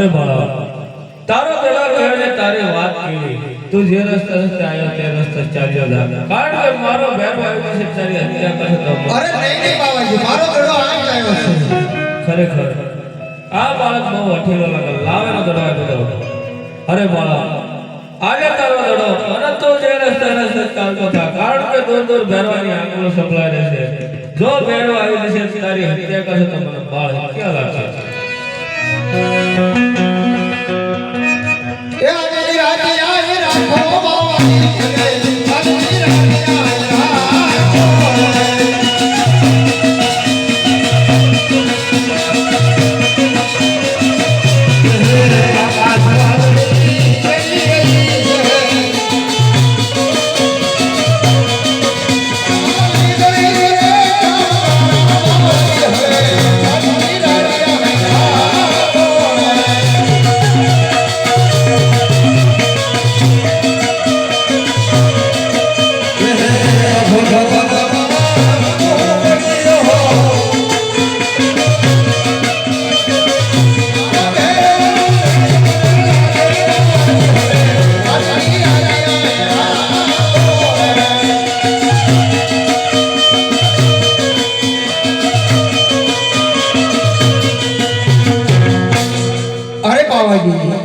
અરે બાળા તારો દડા કહે તારી વાત કેવી તું જે રસ્તે આવ્યો તે રસ્તે ચાલ્યો જા કારણ કે મારો ભેરો આવ્યો છે તારી હત્યા કરે તો અરે નહીં બાવાજી મારો દડો આ જ આવ્યો છે ખરેખર આ બાળક બહુ અઠેલો લાગે લાવેલો દડો આવ્યો અરે બાળા આજે તારો દડો અને તું જે રસ્તે ચાલતો થા કારણ કે દૂર દૂર ભેરવાની આંખો સંભળાય છે જો ભેરો આવી જશે તારી હત્યા કરશે તો મને બાળ ક્યાં લાગશે એ આગલી રાતે આય રાખો બાવાજી આગલી રાતે આય રાખો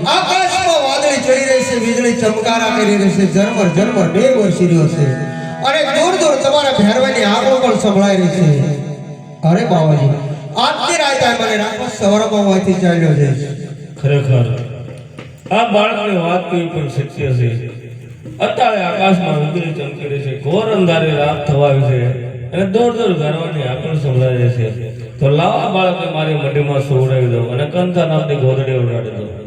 આકાશમાં વાદળી ચડી રહી છે વીજળી ચમકારા કરી રહી છે ઝરમર ઝરમર બે વરસી રહ્યો છે અને દૂર દૂર તમારા ભેરવાની આંખો પણ સંભળાઈ રહી છે અરે બાવાજી આજની રાત આ મને રાખો સવારમાં વાંચી ચાલ્યો છે ખરેખર આ બાળકની વાત કોઈ પણ સત્ય છે અત્યારે આકાશમાં વીજળી ચમકી રહી છે ઘોર અંધારી રાત થવાય છે અને દૂર દૂર ઘરવાની આંખો સંભળાય છે તો લાવા બાળકને મારી મડીમાં સુવડાવી દો અને કંથા નામની ગોદડી ઉડાડી દો